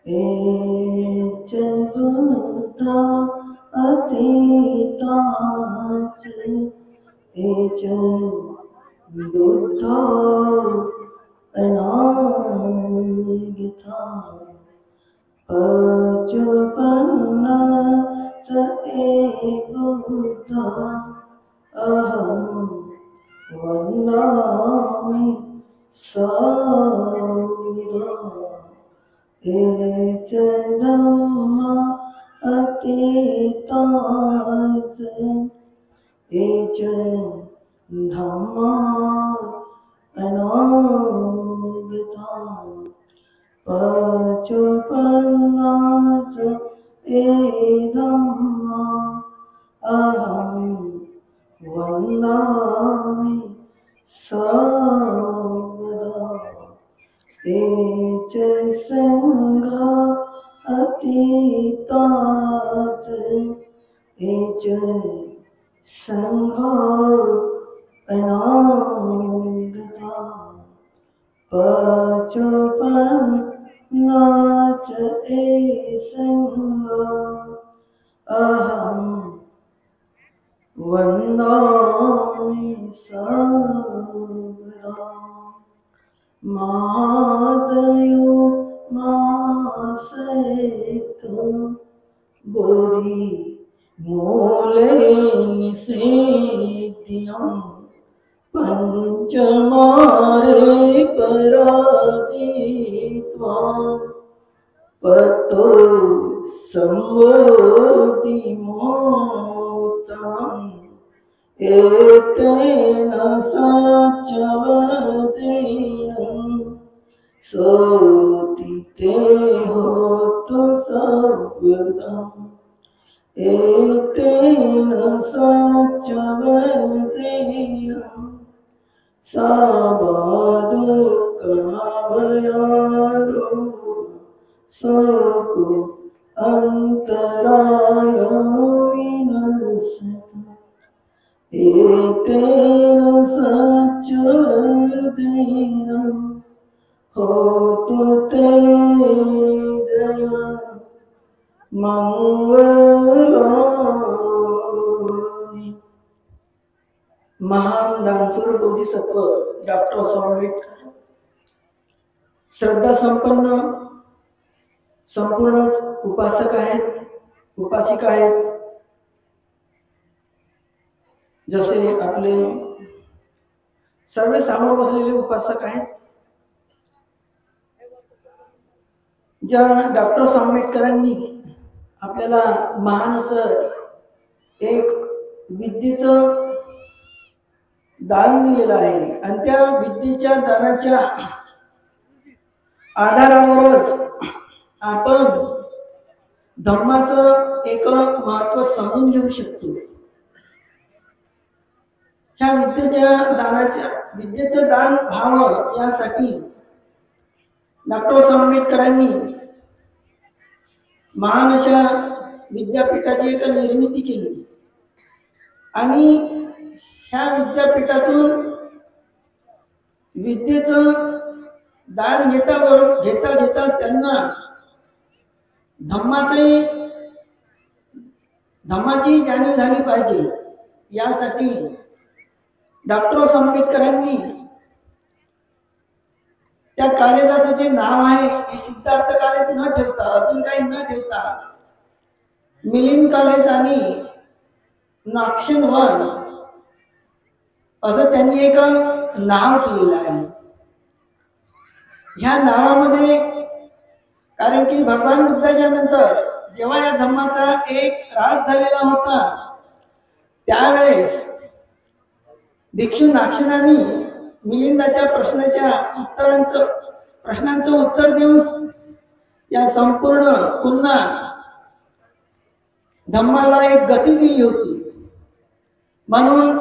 H Buddha अतीताच H Buddha अनादिता पचपन्नाच एक बुद्धा अहं वन्दामि सविदा H धम्मा अतीताच H धम्मा अनादिता पचपन्नाच एक धम्मा अहं वन्दामि सर्वदा एच संघा अतीताच एच संघा अनादिता पचपन्नाच एक संघा अहं वन्दामि सर्वदा मादयो मासेतु बोधि मूले निषेध्यं पंचमारे पराजित्वा पतो संबोधि मोक्तम् एतेन सच्चवदेन सोति ते होतु सर्वदा एतेन सच्चवदेन साबादुःखाभयारो सोको अन्तराय विनश्यति एतेन सच्चवदेन होतु ते जय मंगलानि। महान दानशूर बोधिसत्व डॉक्टर स्वामी आंबेडकर श्रद्धा संपन्न संपूर्ण उपासक आहेत, उपासिका आहेत। जसे आपले सर्व समोर बसलेले उपासक आहेत, ज्या डॉक्टर आंबेडकरांनी आपल्याला महान असं एक विद्येचं दान दिलेलं आहे आणि त्या विद्येच्या दानाच्या आधारावरच आपण धर्माचं एक महत्त्व समजून घेऊ शकतो। ह्या विद्येचं दान व्हावं यासाठी डॉक्टर आंबेडकरांनी महान अशा विद्यापीठाची एक निर्मिती केली आणि ह्या विद्यापीठातून विद्येचं दान घेता त्यांना धम्माची जाणीव झाली पाहिजे। यासाठी डॉक्टर आंबेडकरांनी त्या कॉलेजाचं जे नाव आहे हे सिद्धार्थ कॉलेज न ठेवता, अजून काही न ठेवता मिलिंद कॉलेज आणि नाक्षन वन असं त्यांनी एक नाव दिलेलं आहे। ह्या नावामध्ये कारण की भगवान बुद्धाच्या नंतर जेव्हा या धम्माचा एक राज झालेला होता त्यावेळेस भिक्षू नाक्षणांनी मिलिंदाच्या प्रश्नांचं उत्तर देऊन या संपूर्ण पुन्हा धम्माला एक गती दिली होती। म्हणून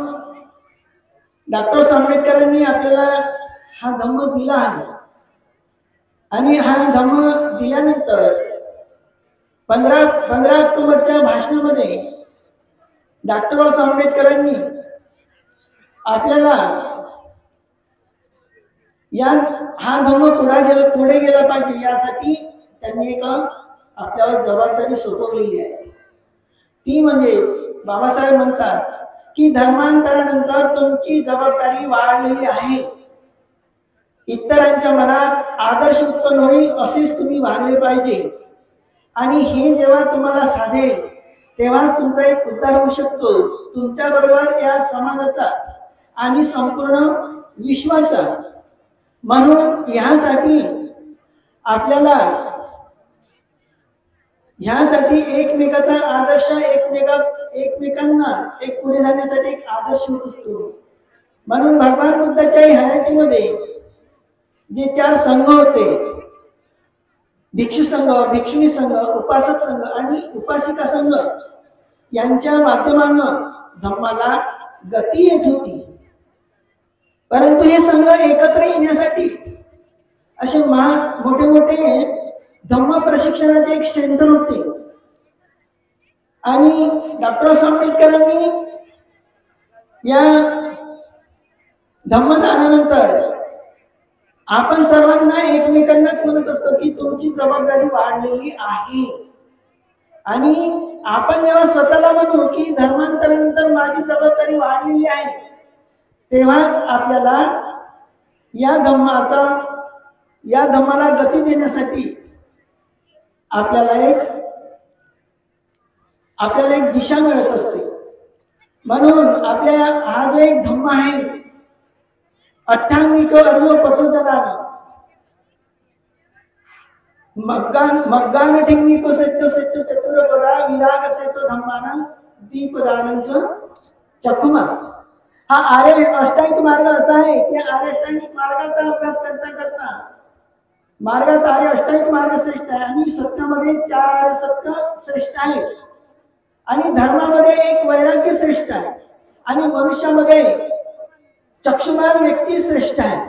डॉक्टर आंबेडकरांनी आपल्याला हा धम्म दिला आहे आणि हा धम्म दिल्यानंतर 15 ऑक्टोबरच्या भाषणामध्ये डॉक्टर आंबेडकरांनी आपल्याला हा धम्म पुढे गेला पाहिजे यासाठी त्यांनी एक आपल्यावर जबाबदारी सोपवलेली आहे. ती म्हणजे बाबासाहेब म्हणतात की धर्मांतरानंतर तुमची जबाबदारी वाढलेली आहे. इतरांच्या मनात आदर्श उत्पन्न होईल असेच तुम्ही वागले पाहिजे. आणि हे जेव्हा तुम्हाला साधेल तेव्हाच तुमचा एक उद्धार होऊ शकतो, तुमच्या बरोबर या समाजाचा आणि संपूर्ण विश्वाचा. म्हणून ह्यासाठी आपल्याला एकमेकाचा आदर्श, एकमेकांना एक पुढे जाण्यासाठी एक आदर्श होत असतो. म्हणून भगवान बुद्धाच्या हयातीमध्ये जे 4 संघ होते, भिक्षू संघ, भिक्षुणी संघ, उपासक संघ आणि उपासिका संघ, यांच्या माध्यमातून धम्माला गती येत होती. परंतु हे संघ एकत्र येण्यासाठी असे मोठे मोठे धम्म प्रशिक्षणाचे एक सेंटर होते. आणि डॉक्टर आंबेडकरांनी या धम्मदानानंतर आपण सर्वांना एकमेकांनाच म्हणत असतो की तुमची जबाबदारी वाढलेली आहे. आणि आपण जेव्हा स्वतःला म्हणू की धर्मांतरानंतर माझी जबाबदारी वाढलेली आहे, तेव्हाच आपल्याला या धम्माला गती देण्यासाठी आपल्याला एक दिशा मिळत असते. म्हणून आपल्या हा जो एक धम्म आहे, अठ्ठांगिक अर्यो पथोदनान मग्गान ठिंगिको सेट्टो सेट्टो चतुरपदा विराग सेट्टो धम्माना दीपदानंच चखमा. हा आर्य अष्टांगिक मार्ग असा आहे की आर्य अष्टांगिक मार्गाचा अभ्यास करता करता मार्गात आर्य अष्टांगिक मार्ग श्रेष्ठ आहे. आणि सत्यामध्ये 4 आर्य सत्य श्रेष्ठ आहे. आणि धर्मामध्ये एक वैराग्य श्रेष्ठ आहे. आणि मनुष्यामध्ये चक्षुमान व्यक्ती श्रेष्ठ आहे.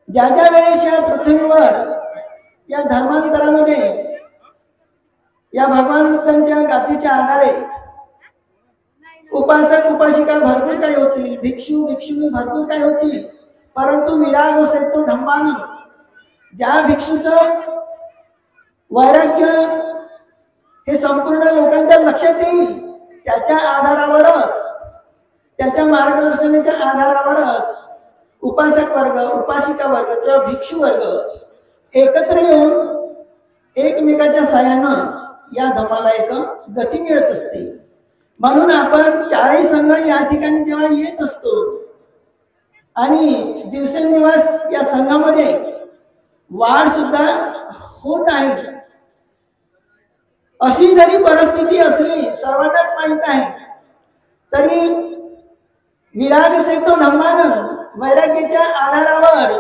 ज्या ज्या वेळेस या पृथ्वीवर या धर्मांतरामध्ये या भगवान बुद्धांच्या गाथेच्या आधारे उपासक उपासिका भरपूर काही होतील, भिक्षू भिक्षुणी भरपूर काही होतील. परंतु विराग सेट्टो धम्मान, ज्या भिक्षूचं वैराग्य हे संपूर्ण लोकांच्या लक्षात येईल, त्याच्या आधारावरच, त्याच्या मार्गदर्शनाच्या आधारावरच उपासक वर्ग, उपासिका वर्ग किंवा भिक्षू वर्ग एकत्र येऊन एकमेकाच्या साहाय्यानं या धम्माला एक गती मिळत असते. म्हणून आपण 4ही संघ या ठिकाणी जेव्हा येत असतो आणि दिवसेंदिवस या संघामध्ये वाढ सुद्धा होत आहे. अशी जरी परिस्थिती असली, सर्वांनाच माहित आहे, तरी विराग सेट्टो धम्मानं, वैराग्याच्या आधारावर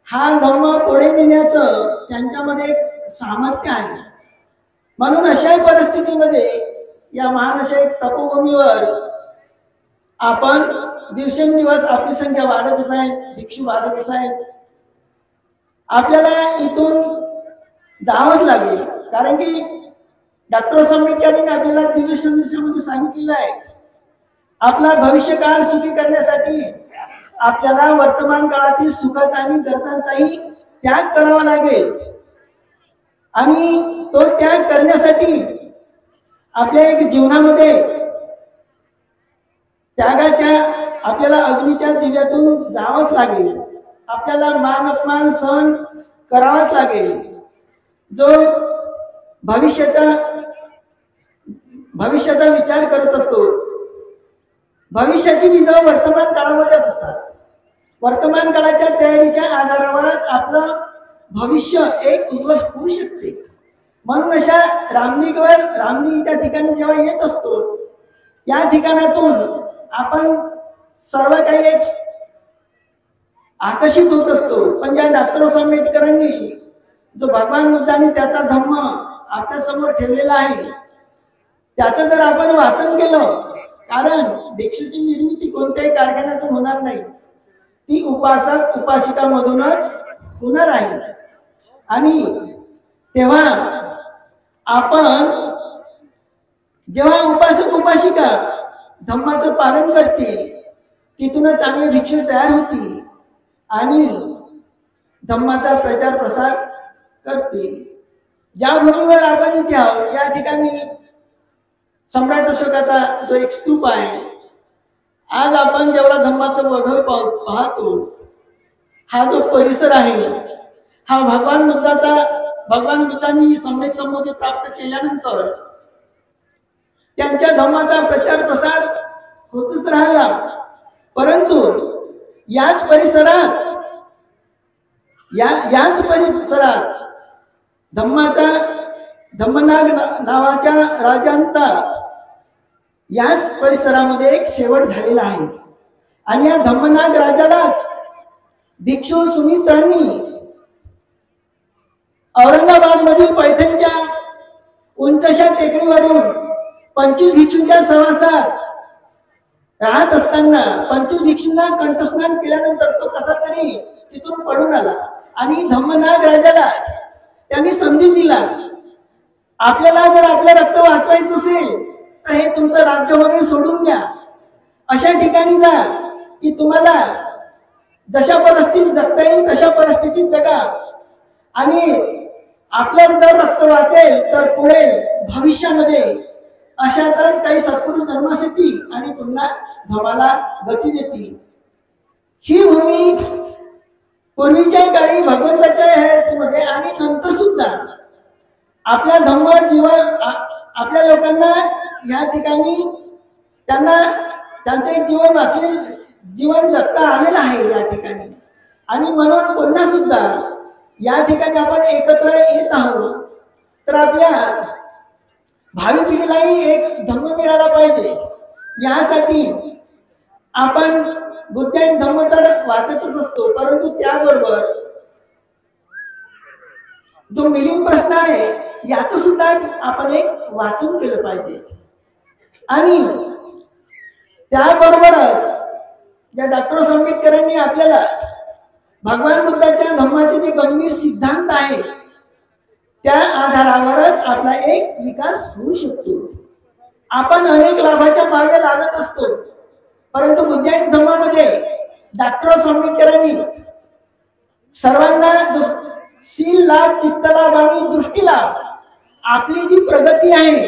हा धम्म पुढे नेण्याचं त्यांच्यामध्ये एक सामर्थ्य आहे. म्हणून अशा परिस्थितीमध्ये या महान अशा एक तपोभूमीवर आपण दिवसेंदिवस आपली संख्या वाढतच आहे, भिक्षू वाढतच आहेत. आपल्याला इथून जावंच लागेल, कारण की डॉक्टर आंबेडकरांनी आपल्याला दिव्य संदेशामध्ये सांगितलेलं आहे, आपला भविष्य काळ सुखी करण्यासाठी आपल्याला वर्तमान काळातील सुखाचा आणि गरजांचाही त्याग करावा लागेल. आणि तो त्याग करण्यासाठी आपल्या एक जीवनामध्ये त्यागाच्या, आपल्याला अग्नीच्या दिव्यातून जावंच लागेल. आपल्याला मान अपमान सहन करावाच लागेल. जो भविष्याचा विचार करत असतो, भविष्याची बीजं वर्तमान काळामध्येच असतात. वर्तमान काळाच्या तयारीच्या आधारावरच आपलं भविष्य एक उज्ज्वल होऊ शकते. म्हणून अशा रामलिंगच्या ठिकाणी जेव्हा येत असतो, या ठिकाणातून आपण सर्व काही एक आकर्षित होत असतो. पण ज्या डॉक्टर आंबेडकरांनी जो भगवान बुद्धांनी त्याचा धम्म आपल्या समोर ठेवलेला आहे, त्याचं जर आपण वाचन केलं, कारण भिक्षूची निर्मिती कोणत्याही कारखान्यातून होणार नाही, ती उपासक उपासिकामधूनच होणार आहे. आणि तेव्हा आपण जेव्हा उपासक उपासिका धम्माचं पालन करतील, तिथूनच चांगले भिक्षू तयार होतील आणि धम्माचा प्रचार प्रसार करतील. ज्या भूमीवर आपण इथे आहोत या ठिकाणी सम्राट अशोकाचा जो एक स्तूप आहे, आज आपण जेवढा धम्माचं वैभव पाहतो, हा जो परिसर आहे हा भगवान बुद्धांनी सम्यक संबोधी प्राप्त केल्यानंतर त्यांच्या धम्माचा प्रचार प्रसार होतच राहिला. परंतु याच परिसरात धम्मनाग नावाच्या राजांचा याच परिसरामध्ये एक शेवट झालेला आहे. आणि या धम्मनाग राजालाच भिक्षू सुमित्रांनी औरंगाबाद मधील पैठणच्या उंचशा टेकडीवरून 25 भिक्षूंच्या सहवासात राहत असताना 25 भिक्षूंना कंठस्नान केल्यानंतर तो कसा तरी तिथून पडून आला आणि धम्मनाग राजाला त्यांनी संधी दिला, आपल्याला जर आपलं रक्त वाचवायचं असेल तर हे तुमचं राज्य वगैरे सोडून द्या, अशा ठिकाणी जा की तुम्हाला जशा परिस्थितीत जगता येईल तशा परिस्थितीत जगा, आणि आपलं जर रक्त वाचेल तर पुढे भविष्यामध्ये अशातच काही सत्पुरुष जन्मास येतील आणि पुन्हा धम्माला गती देतील. ही भूमी पूर्वीच्या काळी भगवंताच्या हयातीमध्ये आणि नंतर सुद्धा आपल्या धम्म आपल्या लोकांना या ठिकाणी त्यांचे जीवन जगता आलेलं आहे या ठिकाणी. आणि म्हणून पुन्हा सुद्धा या ठिकाणी आपण एकत्र येत आहोत तर आपल्या भावी पिढीलाही एक धम्म मिळाला पाहिजे. यासाठी आपण बुद्ध आणि धम्म तर वाचतच असतो, परंतु त्याबरोबर जो मिलिंद प्रश्न आहे याचं सुद्धा आपण एक वाचन केलं पाहिजे. आणि त्याबरोबरच ज्या डॉक्टर आंबेडकरांनी आपल्याला भगवान बुद्धाच्या धम्माचे जे गंभीर सिद्धांत आहे त्या आधारावरच आपला एक विकास होऊ शकतो. आपण अनेक लाभाच्या मागे लागत असतो, परंतु बुद्ध आणि धम्मामध्ये डॉक्टर आंबेडकरांनी सर्वांना शील लाभ, चित्त लाभ आणि दृष्टी लाभ, आपली जी प्रगती आहे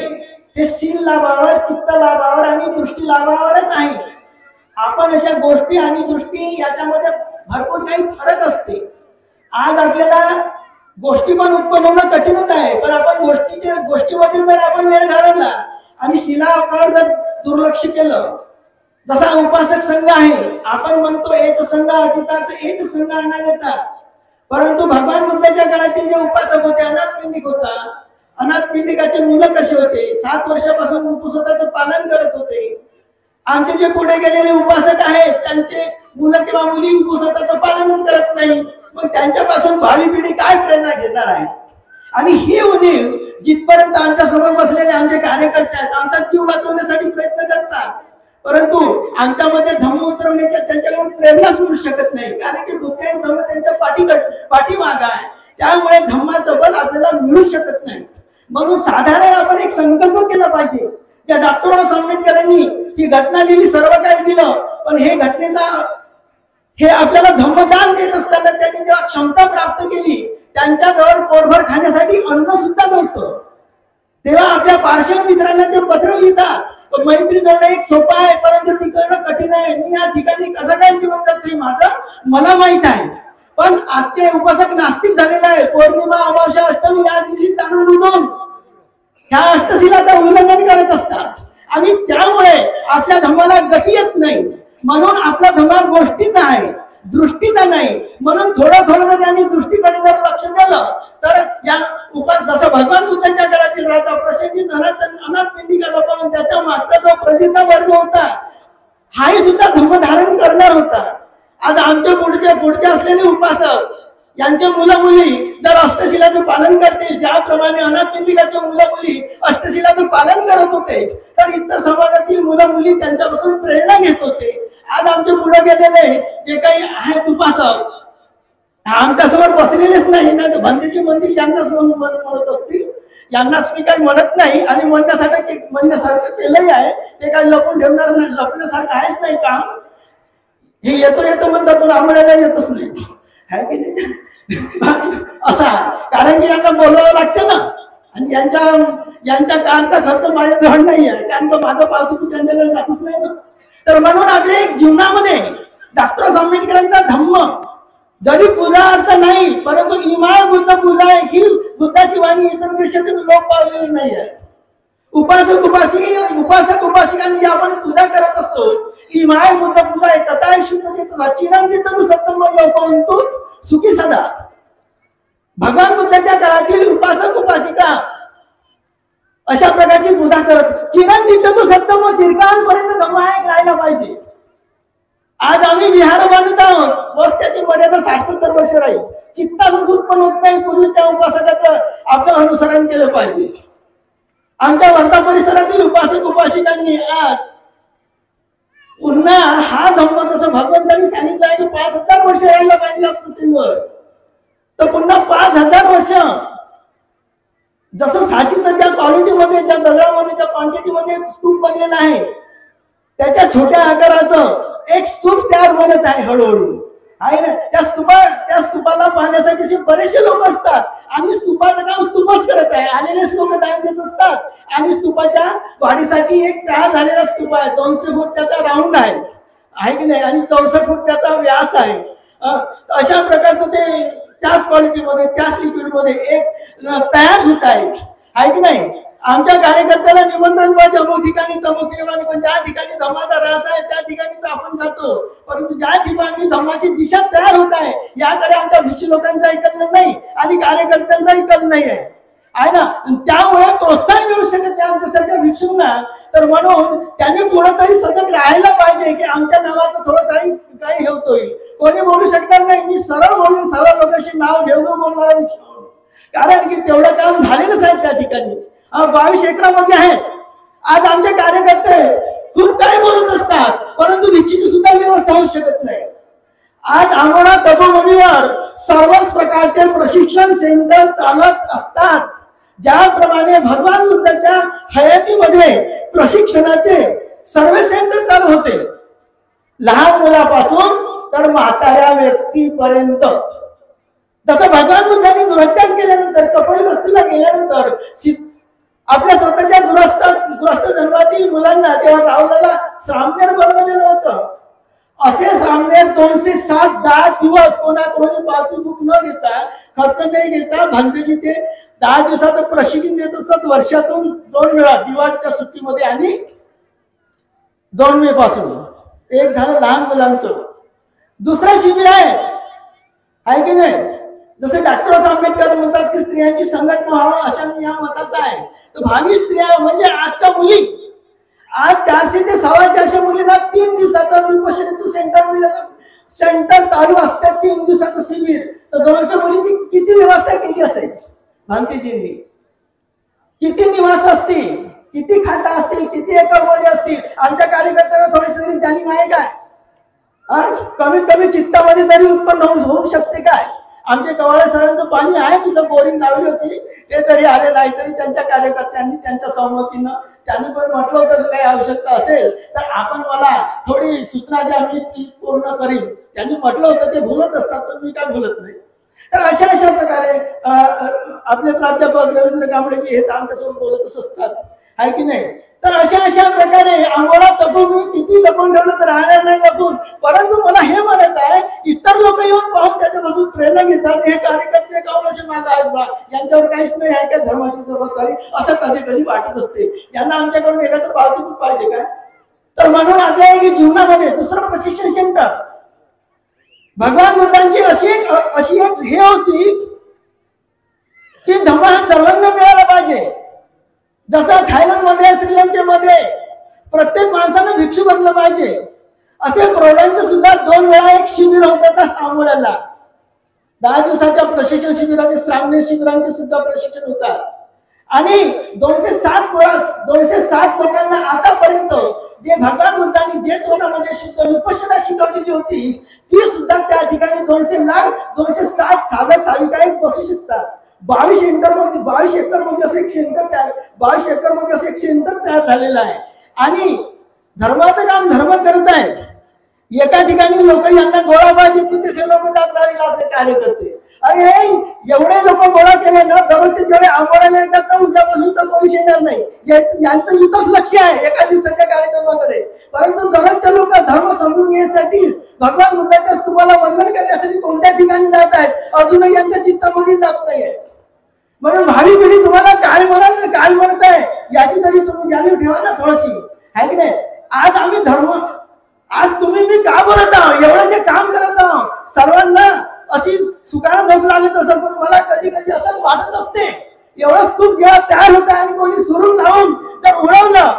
ते शील लाभावर, चित्त लाभावर आणि दृष्टी लाभावरच आहे. आपण अशा गोष्टी आणि दृष्टी याच्यामध्ये भरपूर काही फरक असते. आज आपल्याला गोष्टी पण उत्पन्न होणं कठीणच आहे, पण आपण गोष्टीमध्ये जर आपण वेळ घालवला आणि शिलाकडे जर दुर्लक्ष केलं, जसा उपासक संघ आहे, आपण म्हणतो एक संघ अतीताच एक संघ आणण्यात येतात, परंतु भगवान बुद्धाच्या काळातील जे उपासक होते, अनाथपिंडिक होता, अनाथपिंडिकाचे मुलं कसे होते, 7 वर्षापासून उपवासाचं पालन करत होते. आमचे जे पुढे गेलेले उपासक आहेत त्यांचे मुलं किंवा मुली उपवासाचं पालनच करत नाही, मग त्यांच्यापासून भावी पिढी काय प्रेरणा घेणार आहे. आणि ही उणीव जिथपर्यंत आमच्या समोर बसलेले आमचे कार्यकर्ते आहेत, आमचा जीव वाचवण्यासाठी प्रयत्न करतात, परंतु आमच्यामध्ये धम्म उतरवण्याच्या त्यांच्याकडून प्रेरणाच मिळू शकत नाही, कारण की बुद्ध आणि धम्म त्यांच्या पाठीमाग आहे. त्यामुळे धम्माचं बल आपल्याला मिळू शकत नाही. म्हणून साधारण आपण एक संकल्प केला पाहिजे. त्या डॉक्टर आंबेडकरांनी ही घटना लिहिली, सर्व काही दिलं, पण हे आपल्याला धम्मदान देत असताना त्यांनी जेव्हा क्षमता प्राप्त केली, त्यांच्याजवळ पोटभर खाण्यासाठी अन्न सुद्धा नव्हतं, तेव्हा आपल्या पार्श्व मित्रांना ते पत्र लिहितात, मैत्री जवळ एक सोपा आहे परंतु टिकवणं कठीण आहे. मी या ठिकाणी कसं काय जीवन जगतोय मला माहित आहे, पण आजचे उपासक नास्तिक झालेला आहे. पौर्णिमा, अमावस्या, अष्टमी या दिवशी तांदूळ बुडवून ह्या अष्टशिलाचं उल्लंघन करत असतात आणि त्यामुळे आपल्या धम्माला गती येत नाही. म्हणून आपला धम्मा गोष्टीचा आहे, दृष्टीचा नाही. म्हणून थोडं जर त्यांनी दृष्टीकडे जर लक्ष दिलं तर या जसं भगवान बुद्धांच्या काळातील राजा प्रसिद्ध अनाथपिंडिकाला पाहून त्याच्या मागचा जो प्रजेचा वर्ग होता, हाही सुद्धा धम्म धारण करणार होता. आज आमच्या पुढचे असलेले उपासक यांच्या मुलं मुली जर अष्टशिलाचं पालन करतील, ज्याप्रमाणे अनाथपिंडिकाच्या मुलं मुली अष्टशिलाचं पालन करत होते, तर इतर समाजातील मुलं मुली त्यांच्यापासून प्रेरणा घेत होते. आज आमच्या पुढे गेलेले जे काही आहेत उपासक आमच्या समोर बसलेलेच नाही ना, भंतेजी मंदिर यांनाच म्हणत असतील, यांनाच मी काही म्हणत नाही. आणि म्हणण्यासारखं केलंही आहे, ते काही लपून ठेवणार नाही, लपण्यासारखं आहेच नाही काम. हे येतो म्हणतात पण आम्हाला येतच नाही, आहे की नाही. असा, कारण की यांना बोलावं लागतं ना, आणि यांच्या कारचा खर्च माझ्याजवळ नाही आहे, कारण तो माझं पावती त्यांच्याकडे जातच नाही ना. तर म्हणून आपल्या एक जीवनामध्ये डॉक्टर आंबेडकरांचा धम्म जरी पूजा अर्थ नाही, परंतु इमाय बुद्ध पूजा आहे ही बुद्धाची वाणी इतर देशातून लोक पावलेली नाही आहे. उपासक उपासिकांनी जी आपण पूजा करत असतो, इमाय बुद्ध पूजा आहे. कथा शुद्ध चिरंजीत सत्तम लोकांतू सुखी सदा. भगवान बुद्धाच्या काळातील उपासक उपासिका अशा प्रकारची पूजा करत, चिरंजीत तो सत्तम, चिरकालपर्यंत धम्मायक राहायला पाहिजे. आज आम्ही विहार बांधत आहोत, बस त्याची मर्यादा 60-70 वर्ष राहील. चित्ताचं उत्पन्न होत नाही, पूर्वीच्या उपासकाचं आपलं अनुसरण केलं पाहिजे. आमच्या वर्धा परिसरातील उपासक उपासिकांनी आज पुन्हा हा धम्म, कसं भगवंतांनी सांगितलं आहे की 5000 वर्ष राहायला पाहिजे पृथ्वीवर, तर पुन्हा 5000 वर्ष जसं साचीचं ज्या क्वालिटीमध्ये, ज्या दगडामध्ये, ज्या क्वांटिटीमध्ये स्तूप बनलेला आहे, त्याच्या छोट्या आकाराचं एक स्तूप तयार बनत आहे हळूहळू, आहे ना. त्या स्तूपाला पाहण्यासाठी बरेचसे लोक असतात, आणि स्तूपाचं काम स्तूपच करत आहे. आलेलेच लोक दान देत असतात, आणि स्तूपाच्या वाढीसाठी एक तयार झालेला स्तूप आहे. 200 फूट त्याचा राऊंड आहे की नाही, आणि 64 फूट त्याचा व्यास आहे. अशा प्रकारचं ते त्याच क्वालिटीमध्ये, त्याच लिक्विडमध्ये एक तयार होत आहे की नाही. आमच्या कार्यकर्त्याला निमंत्रण पाहिजे, अमुक ठिकाणी तमुक ठिकाणी, पण ज्या ठिकाणी धम्माचा रास आहे त्या ठिकाणी तर आपण जातो, परंतु ज्या ठिकाणी धम्माची दिशा तयार होत आहे याकडे आमच्या भिक्षू लोकांचाही कल नाही आणि कार्यकर्त्यांचाही कल नाही आहे ना. त्यामुळे प्रोत्साहन मिळू शकत नाही आमच्यासारख्या भिक्षूंना. तर म्हणून त्यांनी पुढे तरी सतत राहायला पाहिजे की आमच्या नावाचं थोडं तरी काही हे होईल. कोणी बोलू शकणार नाही, मी सरळ बोलून सर्व लोकांशी नाव घेऊन बोलणारा भिक्षू, कारण की तेवढं काम झालेलंच आहे त्या ठिकाणी. 22 एकरामध्ये आहे. आज आमचे कार्यकर्ते खूप काही बोलत असतात, परंतु भिक्षेची सुद्धा व्यवस्था होऊ शकत नाही. आज आम्हाला तपोभूमीवर सर्वच प्रकारचे प्रशिक्षण सेंटर चालत असतात. ज्याप्रमाणे भगवान बुद्धाच्या हयातीमध्ये प्रशिक्षणाचे सर्व सेंटर चालू होते, लहान मुलापासून तर म्हाताऱ्या व्यक्तीपर्यंत. जसं भगवान बुद्धांनी गृहत्याग केल्यानंतर, कपिलवस्तूला गेल्यानंतर आपल्या स्वतःच्या गृहस्थ जन्मातील मुलांना तेव्हा रावणाला श्रामणेर बनवलेलं होतं. असे श्रामणेर 207 दिवस कोणाकडून पावती बुक न घेता, खर्च नाही घेता, भांतेजी ते 10 दिवसाचं प्रशिक्षण देत असतात. वर्षातून 2 वेळा, दिवाळीच्या सुट्टीमध्ये आणि 2 मे पासून. एक झालं लहान मुलांचं. दुसरं शिबिर आहे की नाही. जसं डॉक्टर आंबेडकर म्हणतात की स्त्रियांची संघटना व्हावी, अशा मी या मताचा आहे. तर भावी स्त्रिया म्हणजे आजच्या मुली, आज 400 ते 450 मुलींना 3 दिवसाचं विपश्यनाचं सेंटर चालू असतात. 3 दिवसाचं शिबिर. तर 200 मुलींनी किती व्यवस्था केली असेल भांतीजींनी, किती निवास असतील, किती खाटा असतील, किती एकरमध्ये असतील. आमच्या कार्यकर्त्यांना थोडीशी जाणीव आहे काय? कमीत कमी चित्तामध्ये तरी उत्पन्न होऊ शकते काय? आमचे कवाळे सरांचं पाणी आहे, तिथं बोरिंग लावली होती, ते जरी आले नाही तरी त्यांच्या कार्यकर्त्यांनी त्यांच्या संमतीनं त्यांनी पण म्हटलं होतं की काही आवश्यकता असेल तर आपण मला थोडी सूचना द्या, मी ती पूर्ण करीन. त्यांनी म्हटलं होतं. ते भुलत असतात पण मी काय भुलत नाही. तर अशा प्रकारे आपले प्राध्यापक रवींद्र कांबळेजी हे आमच्यासोबत बोलतच असतात, आहे की नाही. तर अशा प्रकारे आम्हाला तपोभूमी किती लपून ठेवलं तर राहणार नाही लपून. परंतु मला हे म्हणायचं आहे, इतर लोक येऊन पाहून त्याच्यापासून प्रेरणा घेतात. हे कार्यकर्ते काऊन असे मागे आहेत बा, यांच्यावर काहीच नाही आहे काय धर्माची जबाबदारी, असं कधी कधी वाटत असते. यांना आमच्याकडून एखादं पावतीभूत पाहिजे काय? तर म्हणून आपल्या जीवनामध्ये दुसरं प्रशिक्षण सेंटर भगवान बुद्धांची अशी एक हे होती की धम्म हा सर्वांना मिळाला पाहिजे. जसं थायलंडमध्ये, श्रीलंकेमध्ये प्रत्येक माणसानं भिक्षू बनलं पाहिजे, असे प्रौढांचं सुद्धा 2 वेळा एक शिबिर होतं आंबोळ्याला. 10 दिवसाच्या प्रशिक्षण शिबिराचे, श्रावणी शिबिरांचे सुद्धा प्रशिक्षण होतात. आणि 207 लोकांना आतापर्यंत जे भगवान बुद्धांनी जे तोंडामध्ये शुद्ध विपश्यना शिकवलेली होती ती सुद्धा त्या ठिकाणी 207 साधक साधिका बसू शकतात. 22 एकरमध्ये, 22 एकरमध्ये असं एक सेंटर तयार झालेलं आहे. आणि धर्माचं काम धर्म करत आहेत. एका ठिकाणी लोक यांना गोळा पाहिजे, तिथे लोक जात राहील आपले कार्यकर्ते. अरे एवढे लोक गोळा केले ना, दररोजचे जेवढे आंबोळ्याला येतात ना, उद्यापासून तर कोणी येणार नाही. यांचं इथंच लक्ष आहे एका दिवसाच्या कार्यक्रमाकडे. परंतु दररोजचे लोक धर्म समजून घेण्यासाठी, भगवान बुद्धाच्या स्तूपाला वंदन करण्यासाठी कोणत्या ठिकाणी जात आहेत, अजूनही यांच्या चित्तामध्ये जात नाहीये. म्हणून भावी पिढी तुम्हाला काय म्हणाल, काय म्हणत आहे याची तरी तुम्ही जाणीव ठेवा ना थोडीशी, आहे की नाही. आज आम्ही धर्म, आज तुम्ही मी का बोलत आहोत, एवढं जे काम करत आहोत, सर्वांना अशी सुखानं झोप लागत असेल, पण मला कधी कधी असं वाटत असते, एवढं स्तूप जेव्हा तयार होत आहे आणि कोणी सुरून लावून तर उडवलं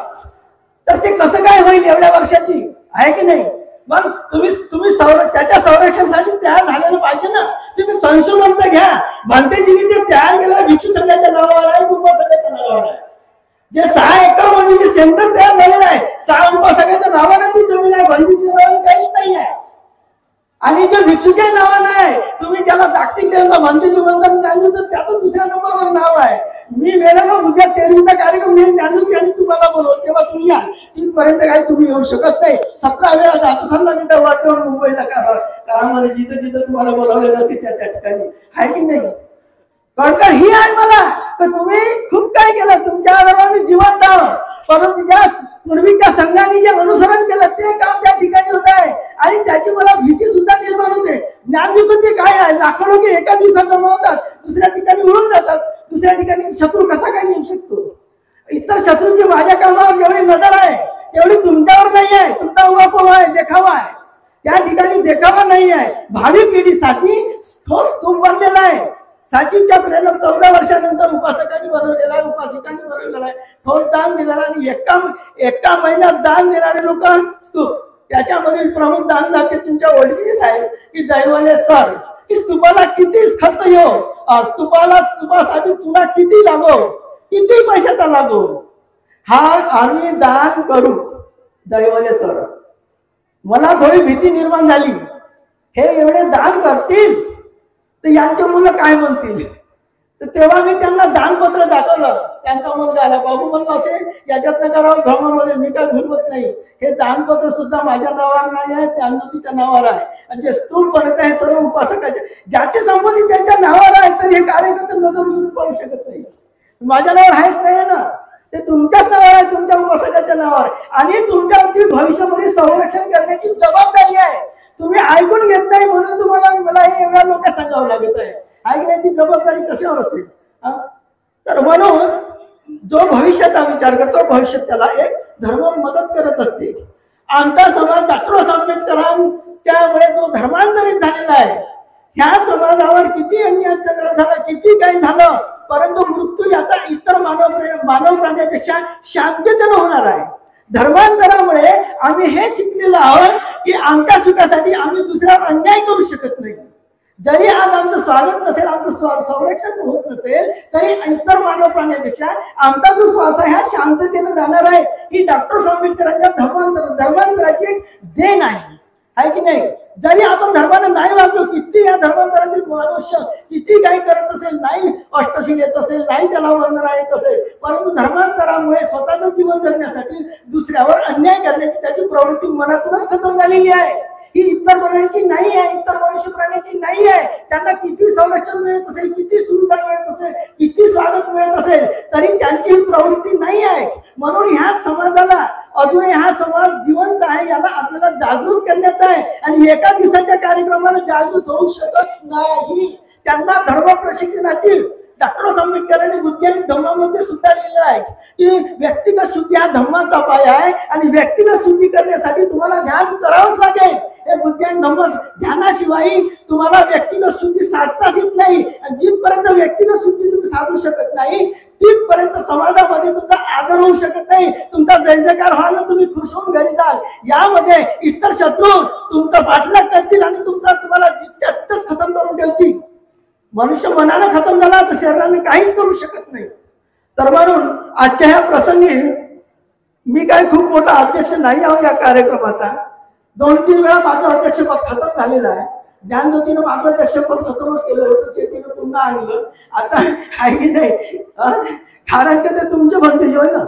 तर ते कसं काय होईल एवढ्या वर्षाची, आहे की नाही. मग तुम्ही त्याच्या संरक्षणासाठी तयार झालेलं पाहिजे ना. तुम्ही संशोधन तर घ्या, भंतेजींनी ते तयार केलं भिक्षू संघाच्या नावावर आहे, उपासकाच्या नावावर आहे. जे 6 एकर मध्ये जे सेंटर तयार झालेलं आहे, 6 उपासकाच्या नावाने ती जमीन आहे, भंतेजीच्या नावाने काहीच नाही आहे. आणि जे भिक्षूच्या नावानं आहे, तुम्ही त्याला जागतिक देवाचा भंतेजी म्हणतात ज्ञानज्योत, त्याचं दुसऱ्या नंबरवर नाव आहे. मी मेला ना, उद्या 13वीचा कार्यक्रम घेऊन ज्ञानज्योती आणि तुम्हाला बोलवतो, तेव्हा तुम्ही या. तिथपर्यंत काही तुम्ही येऊ शकत नाही. 17 वेळा जातो सल्ला मिनिटं वाटून मुंबईला कारामध्ये जिथं जिथं तुम्हाला बोलावले जाते त्या ठिकाणी, आहे की नाही. कणकण ही आहे मला, तर तुम्ही खूप काय केलं, तुमच्या बरोबर मी जिवंत आहोत. परंतु ज्या पूर्वीच्या संघाने जे अनुसरण केलं ते काम त्या ठिकाणी होत आहे, आणि त्याची मला भीती सुद्धा निर्माण होते. ज्ञानज्योतीचे काय आहे, लाखो लोक एका दिवसात जमा होतात, दुसऱ्या ठिकाणी उडून जातात. दुसऱ्या ठिकाणी शत्रू कसा काय येऊ शकतो. इतर शत्रूची माझ्या कामावर जेवढी नजर आहे तेवढी तुमच्यावर नाही आहे. तुमचा उहापोह आहे, देखावा आहे. त्या ठिकाणी देखावा नाही आहे. भावी पिढीसाठी ठोस स्तूप बनलेला आहे. साचीच्या प्रेरणा 14 वर्षानंतर उपासकांनी बनवलेला आहे, उपासिकांनी बनवलेला आहे. ठोस दान दिलेला, आणि एका महिन्यात दान देणारे लोक स्तूप. त्याच्यामधील प्रमुख दानदाते तुमच्या ओळखीचे साहेब की दैवाने सर, की स्तूपाला किती खर्च येऊ, स्तूपासाठी चुना किती लागो, किती पैशाचा लागो, हा आम्ही दान करू. दैवाने सर, मला थोडी भीती निर्माण झाली, हे एवढे दान करतील तर यांचे मुलं काय म्हणतील. तर तेव्हा मी त्यांना दानपत्र दाखवलं. त्यांचा मुलगा आला, बाबू म्हणलं असे याच्यात करावं भ्रमामध्ये, मी काय भुलवत नाही. हे दानपत्र सुद्धा माझ्या नावावर नाही आहे, ज्ञानज्योतीच्या नावावर आहे. आणि जे स्तूप बनत आहे सर्व उपासकाचे, ज्याची संपत्ती त्यांच्या नावावर आहे, तर हे कार्यकर्ते नजर पाहू शकत नाही. माझ्या नावावर आहेच नाही ना, ते तुमच्याच नावावर आहे, तुमच्या उपासकाच्या नावावर. आणि तुमच्यावरती भविष्यामध्ये संरक्षण करण्याची जबाबदारी आहे. तुम्ही ऐकून घेत नाही म्हणून तुम्हाला मला हे एवढ्या लोक सांगावं लागत आहे. ऐकण्याची जबाबदारी कशावर असेल. तर म्हणून जो भविष्याचा विचार करतो, भविष्यात त्याला एक धर्म मदत करत असते. आमचा समाज डॉक्टर त्यामुळे तो धर्मांतरित झालेला आहे. ह्या समाजावर किती अन्याय अत्याचार झाला, किती काही झालं, परंतु मृत्यू याचा इतर मानव प्राण्यापेक्षा शांततेने होणार आहे. धर्मांतरामुळे आम्ही हे शिकलेलो आहोत की आमच्या सुखासाठी आम्ही दुसऱ्यावर अन्याय करू शकत नाही. जरी आज आमचं स्वागत नसेल, आमचं संरक्षण होत नसेल, तरी इतर मानव प्राण्यापेक्षा आमचा जो श्वास आहे हा शांततेने जाणार आहे. ही डॉक्टर आंबेडकरांच्या धर्मांतराची एक देण आहे की नाही. जरी आपण धर्माने नाही वागलो, किती या धर्मांतरातील मनुष्य किती काही करत असेल, नाही अष्टशील येत असेल, नाही त्याला वंदना येत असेल, परंतु धर्मांतरामुळे स्वतःचं जीवन जगण्यासाठी दुसऱ्यावर अन्याय करण्याची त्याची प्रवृत्ती मनातूनच खतम झालेली आहे. ही इतर प्राण्याची नाही आहे, इतर मनुष्य प्राण्याची नाही आहे. त्यांना किती संरक्षण मिळत असेल, किती सुविधा मिळत असेल, किती स्वागत मिळत असेल, तरी त्यांची ही प्रवृत्ती नाही आहे. म्हणून ह्या समाजाला अजूनही हा समाज जिवंत आहे, याला आपल्याला जागृत करण्याचा आहे. आणि एका दिवसाच्या कार्यक्रमाला जागृत होऊ शकत नाही. त्यांना धर्म प्रशिक्षणाची डॉक्टर आंबेडकरांनी बुद्धी आणि धम्मामध्ये सुद्धा लिहिलं आहे की व्यक्तिगत शुद्धी हा धम्माचा पाया आहे, आणि व्यक्तिगत शुद्धी करण्यासाठी तुम्हाला ध्यान करावंच लागेल. हे बुद्धी आणि धम्म ध्यानाशिवाय तुम्हाला व्यक्तिगत शुद्धी साधताच येत नाही. आणि जिथपर्यंत व्यक्तिगत शुद्धी तुम्ही साधू शकत नाही, तिथपर्यंत समाजामध्ये तुमचा आदर होऊ शकत नाही, तुमचा जय जयकार व्हायला तुम्ही खुश होऊन घरी जाल. यामध्ये इतर शत्रू तुमचा पाठलाग करतील आणि तुम्हाला तिथंच खतम करून ठेवतील. मनुष्य मनाला खतम झाला तर शरीराने काहीच करू शकत नाही. तर म्हणून आजच्या ह्या प्रसंगी मी काय खूप मोठा अध्यक्ष नाही आहो या कार्यक्रमाचा. 2-3 वेळा माझं अध्यक्षपद खतम झालेलं आहे. ज्ञानज्योतीनं माझं अध्यक्षपद खतमच केलं होतं, चेतीनं पुन्हा आणलं. आता आहे की नाही, कारण की ते तुमचे भंतेजी होय ना,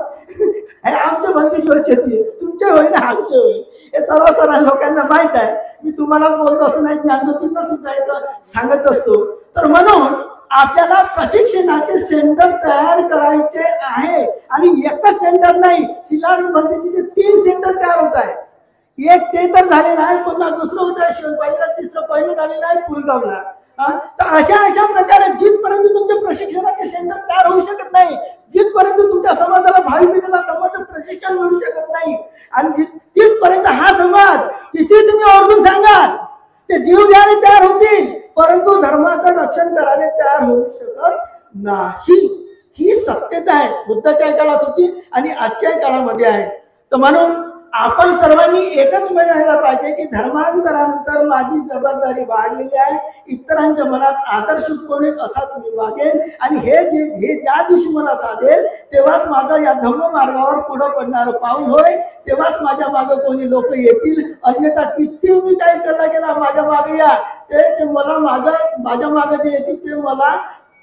आमचे भंतेजी होय, चेती तुमचे होय ना, आमचे होय, हे सर्व लोकांना माहित आहे. मी तुम्हाला बोलतो असं नाही, ज्ञानज्योतींना सुद्धा एक सांगत असतो. तर म्हणून आपल्याला प्रशिक्षणाचे सेंटर तयार करायचे आहे आणि एकच सेंटर नाही, शिलान भरतीचे 3 सेंटर तयार होत आहे. एक ते तर झालेलं आहे, पुन्हा दुसरं होत आहे पहिलं, तिसरं पहिलं झालेलं आहे पुलगावला. तर अशा प्रकारे जिथपर्यंत तुमचे प्रशिक्षणाचे सेंटर तयार होऊ शकत नाही, जिथपर्यंत तुमच्या समाजाला भावी पिढीला धम्माचं प्रशिक्षण मिळू शकत नाही, आणि तिथपर्यंत हा समाज किती तुम्ही ओरडून सांगाल ते जीव द्यायला तयार होतील, परंतु धर्माचं रक्षण करायला तयार होऊ शकत नाही. ही सत्यता आहे, बुद्धाच्या काळात होती आणि आजच्या काळामध्ये आहे. तर म्हणून आपण सर्वांनी एकच म्हणायला पाहिजे की धर्मांतरानंतर माझी जबाबदारी वाढलेली आहे, इतरांच्या मनात आदर्श उत्पन्न असाच मी वागेन, आणि हे ज्या दिवशी मला साधेल तेव्हाच माझं या धम्म मार्गावर पुढं पडणारं पाऊल होय, तेव्हाच माझ्या मागे कोणी लोक येतील. अन्यथा किती मी काय केला गेला माझ्या मागे या, ते मला माझ्या मागे जे येतील ते मला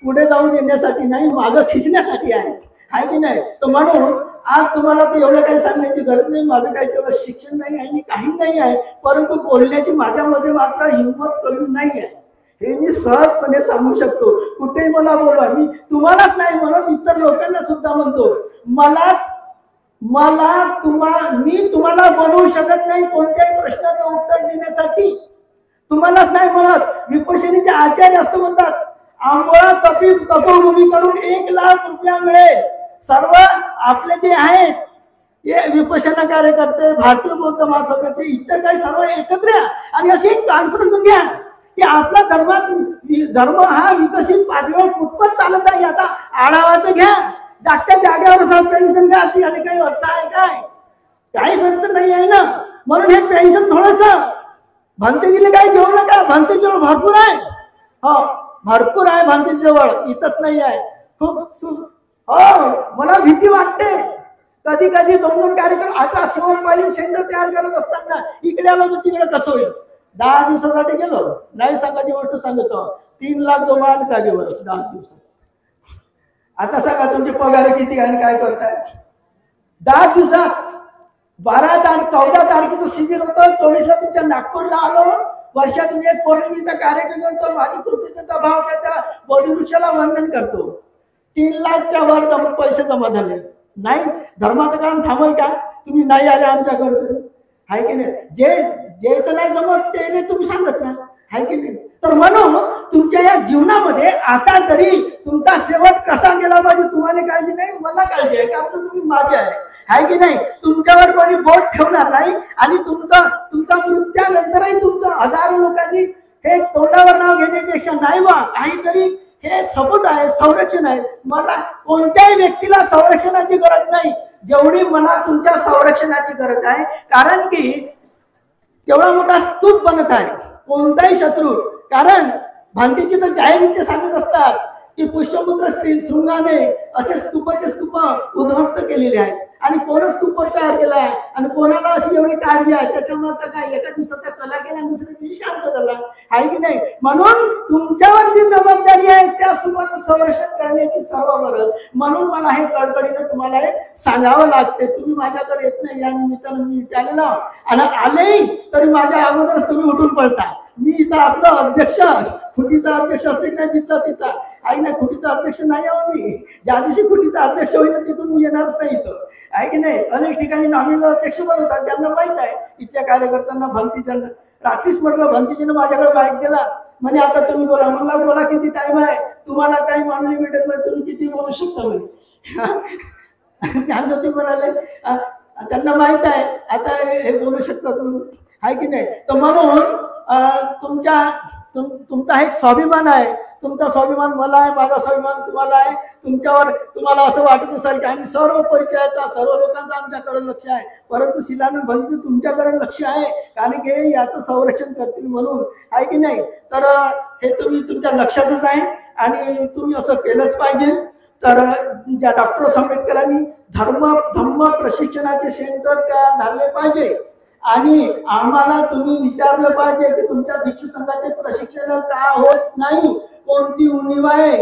पुढे जाऊ देण्यासाठी नाही, मागं खिचण्यासाठी आहे की नाही. तर म्हणून आज तुम्हाला तर एवढं काही सांगण्याची गरज नाही, माझं काही तेवढं शिक्षण नाही आणि काही नाही आहे, परंतु बोलण्याची माझ्यामध्ये मात्र हिंमत कमी नाही आहे, हे मी सहजपणे सांगू शकतो. कुठेही मला बोलवा, मी तुम्हालाच नाही म्हणत, इतर लोकांना सुद्धा म्हणतो. मी तुम्हाला बोलवू शकत नाही कोणत्याही प्रश्नाचं उत्तर देण्यासाठी, तुम्हालाच नाही म्हणत. विपश्यनीचे आचार्य असं म्हणतात, आंबोळा तपोभूमीकडून 1 लाख रुपया मिळेल. सर्व आपले जे आहेत हे विपश्यना कार्यकर्ते, भारतीय बौद्ध महासभेचे, इतर काही सर्व एकत्र या आणि अशी एक कॉन्फरन्स घ्या की आपला धर्म हा विकसित पातळीवर कुठपर चालत आहे याचा आढावा तर घ्या. जागच्या जागेवर पेन्शन घ्या, ती आणि काही अर्थ आहे काय? काहीच अर्थ नाही आहे ना. म्हणून हे पेन्शन थोडस भंतेजीला काही देऊ नका, भंतेजीजवळ भरपूर आहे, हो भरपूर आहे भंतेजीजवळ, इथंच नाही आहे. खूप हो, मला भीती वाटते कधी 2 कार्यक्रम. आता शिवपाली सेंटर तयार करत असताना इकडे आलो तर तिकडे कसं होईल. 10 दिवसासाठी गेलो, नाही सांगायची गोष्ट सांगतो, 3 लाख जमा जागेवर 10 दिवसात. आता सांगा तुमचे पगार किती आणि काय करताय. 10 दिवसात 14 तारखेचं शिबिर होतं, 24ला तुमच्या नागपूरला आलो. वर्षातून एक पौर्णिमेचा कार्यक्रम करतो, माझी कृतज्ञता भाव त्या बोधिवृक्षाला वंदन करतो. 3 लाखच्या वर पैसे जमा झाले नाही. धर्माचं काम थांबल का? तुम्ही नाही आले आमच्याकडे, आहे की नाही. जे नाही जमत ते तुम्ही सांगत ना, आहे की नाही. तर म्हणून तुमच्या या जीवनामध्ये आता तरी तुमचा शेवट कसा गेला पाहिजे तुम्हाला काळजी नाही, मला काळजी आहे, कारण तुम्ही माझे आहे की नाही. तुमच्यावर कोणी बोट ठेवणार नाही, आणि तुमचा मृत्यूनंतरही तुमचं हजारो लोकांनी हे तोंडावर नाव घेण्यापेक्षा नाही वा काहीतरी हे सपोर्ट आहे, संरक्षण आहे. मला कोणत्याही व्यक्तीला संरक्षणाची गरज नाही जेवढी मला तुमच्या संरक्षणाची गरज आहे, कारण की तेवढा मोठा स्तूप बनत आहे कोणताही शत्रू. कारण भांतीची तर जाहीररीत्या सांगत असतात की पुष्यपुत्र शृंगाने असे स्तूपाचे स्तूप उद्ध्वस्त केलेले आहेत, आणि कोण स्तूप तयार केला आहे आणि कोणाला अशी एवढी काळजी आहे, त्याच्यामुळे काय एका दिवसात कला केला आणि दुसऱ्या दिवशी शांत झाला, आहे की नाही. म्हणून तुमच्यावर जी जबाबदारी आहे त्या स्तूपाचं संरक्षण करण्याची सर्व गरज. म्हणून मला हे कळकळीने तुम्हाला हे सांगावं लागते. तुम्ही माझ्याकडे येत नाही, या निमित्तानं मी इथे आलेलो, आणि आलेही तरी माझ्या अगोदरच तुम्ही उठून पडता. मी इथं आपला अध्यक्ष, खुटीचा अध्यक्ष असते ना तिथं आहे ना, खुटीचा अध्यक्ष नाही आहो मी. ज्या दिवशी खुटीचा अध्यक्ष होईल तिथून मी येणारच नाही इथं, आहे की नाही. अनेक ठिकाणी नामीला अध्यक्ष बनवतात, ज्यांना माहित आहे इथल्या कार्यकर्त्यांना. भंतीजींना रात्रीच म्हटलं, भंतीजीनं माझ्याकडे बाईक दिला, म्हणे आता तुम्ही बोला. म्हणला मला किती टाइम आहे, तुम्हाला टाइम अनलिमिटेड मध्ये तुम्ही किती बोलू शकता म्हणे. ज्ञानज्योती म्हणाले त्यांना माहित आहे आता हे बोलू शकतात म्हणून, आहे की नाही. तर म्हणून तुमचा एक स्वाभिमान आहे, तुमचा स्वाभिमान मला आहे, माझा स्वाभिमान तुम्हाला आहे. तुम्हाला असं वाटत असेल की आम्ही सर्व परिचयाचा, सर्व लोकांचा आमच्याकडे लक्ष आहे, परंतु शिलानंद भंतीचं तुमच्याकडे लक्ष आहे, कारण की याचं संरक्षण करतील म्हणून, आहे की नाही. तर हे तुम्ही तुमच्या लक्षातच आहे आणि तुम्ही असं केलंच पाहिजे. तर ज्या डॉक्टर आंबेडकरांनी धम्म प्रशिक्षणाचे सेंटर तयार झाले पाहिजे, आणि आम्हाला तुम्ही विचारलं पाहिजे की तुमच्या भिक्षू संघाचे प्रशिक्षण का होत नाही, कोणती उणीव आहे,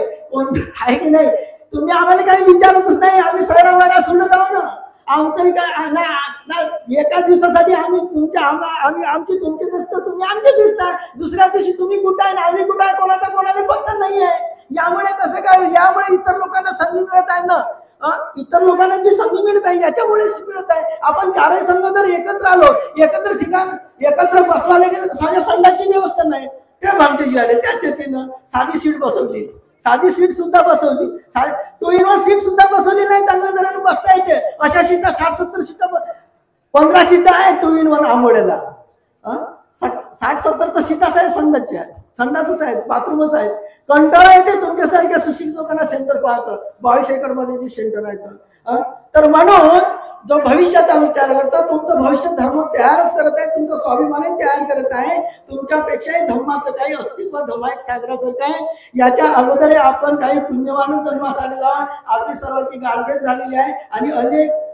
आहे की नाही. तुम्ही आम्हाला काही विचारतच नाही, आम्ही सैरावायला सुनत आहोत ना. आमचंही काय ना एका दिवसासाठी आम्ही तुमच्या आमची तुमची दिसतो, तुम्ही आमचे दिसता, दुसऱ्या दिवशी तुम्ही कुठं आहे ना आम्ही कुठं आहे, कोणाचा कोणाला पत्ता नाही आहे. यामुळे कसं काय, यामुळे इतर लोकांना संधी मिळत आहे ना, इतर लोकांना जी संधी मिळत आहे याच्यामुळेच मिळत आहे. आपण चारही संघ जर एकत्र आलो, एकत्र ठिकाण एकत्र बसवायला गेलं तर साध्या संघाची व्यवस्था नाही. त्या भामतेजी आले, त्या चेतीनं साधी सीट बसवली, साधी सीट सुद्धा बसवली, 2 in 1 सीट सुद्धा बसवली नाही. चांगल्या जणांना बसता येते. अशा सीटा 60-70 सीटा, 15 सीटा आहेत 2 in 1 आंबोड्याला. 60-70 तर सीटाच आहेत, संघाच्या आहेत, संडासच आहेत, बाथरूमच आहेत. कंटाळा येते तुमच्यासारख्या सुशिक्षित लोकांना सेंटर पाहायचं. 22 एकर मध्ये जे सेंटर आहे. तर म्हणून जो भविष्याचा विचार करतो, तुमचं भविष्य धर्म तयारच करत आहे, तुमचं स्वाभिमानही तयार करत आहे. तुमच्यापेक्षाही धम्माचं काही अस्तित्व, धम्मा एक सागरासारखं आहे. याच्या अगोदर आपण काही पुण्यवान जन्मास आलेला, आपली सर्वांची गाठभेट झालेली आहे. आणि अनेक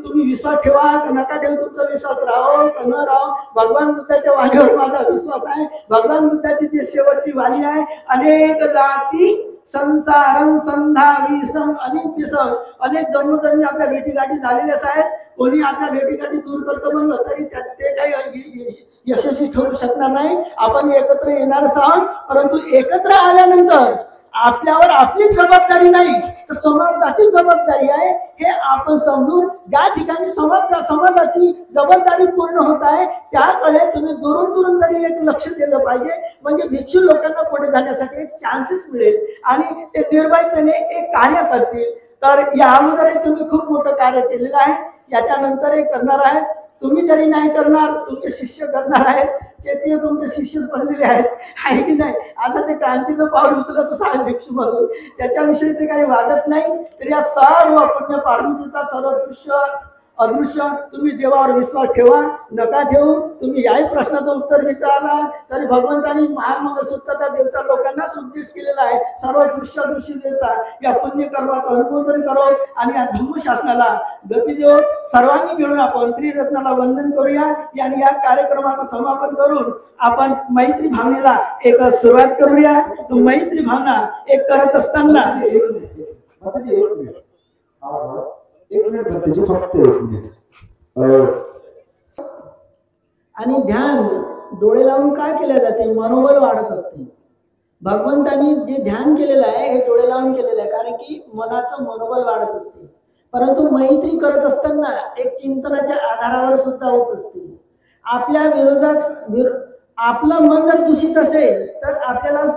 तुम्ही विश्वास ठेवा नका ठेवू, तुमचा विश्वास राहो का न राहो, भगवान बुद्धाच्या वाणीवर माझा विश्वास आहे. भगवान बुद्धाची जी शेवटची वाणी आहे, अनेक जाती संसारम संधावी सम अनेक जन्मोजन्मी आपल्या भेटीगाठी झालेल्याच आहेत. कोणी आपल्या भेटीगाठी दूर करतो म्हणलं तरी ते काही यशस्वी ठरू शकणार नाही. आपण एकत्र येणारच आहोत, परंतु एकत्र आल्यानंतर आपल्यावर आपली जबाबदारी नाही तर समाजाची जबाबदारी आहे. हे आपण समजून ज्या ठिकाणी समाजाची जबाबदारी पूर्ण होत आहे त्याकडे तुम्ही दुरून तरी एक लक्ष दिलं पाहिजे. म्हणजे भिक्षू लोकांना पुढे जाण्यासाठी एक चान्सेस मिळेल आणि ते निर्भयतेने एक कार्य करतील. तर या अगोदरही तुम्ही खूप मोठं कार्य केलेलं आहे, याच्यानंतरही करणार आहेत. तुम्ही जरी नाही करणार, तुमचे शिष्य करणार आहेत. ते तुमचे शिष्यच बनलेले आहेत, आहे की नाही. आता ते क्रांतीचं पाऊल उचलतच आहे भिक्षू म्हणून, त्याच्याविषयी ते काही वादच नाही. तर या सर्व पुण्य पार्वतीचा सर्व दृश्य अदृश्य तुम्ही देवावर विश्वास ठेवा नका ठेवू. तुम्ही याही प्रश्नाचं उत्तर विचारणार तरी भगवंतांनी महामंगलसूत्राचा देवता लोकांना उपदेश केलेला आहे. सर्व दृश्य अदृश्य देवता या पुण्यकर्माचं अनुमोदन करो आणि या धम्मशासनाला गती देऊ. सर्वांनी मिळून आपण त्रिरत्नाला वंदन करूया आणि या कार्यक्रमाचं समापन करून आपण मैत्री भावनेला एक सुरुवात करूया. मैत्री भावना एक करत असताना एक मिनिट भक्तीजी, फक्त 1 मिनिट. आणि ध्यान डोळे लावून काय केले जाते, मनोबल वाढत असते. भगवंतांनी जे ध्यान केलेलं आहे हे डोळे लावून केलेलं आहे, कारण की मनाचं मनोबल वाढत असते. परंतु मैत्री करत असताना एक चिंतनाच्या आधारावर सुद्धा होत असते. आपल्या विरोधात आपलं मन जर दूषित असेल तर आपल्याला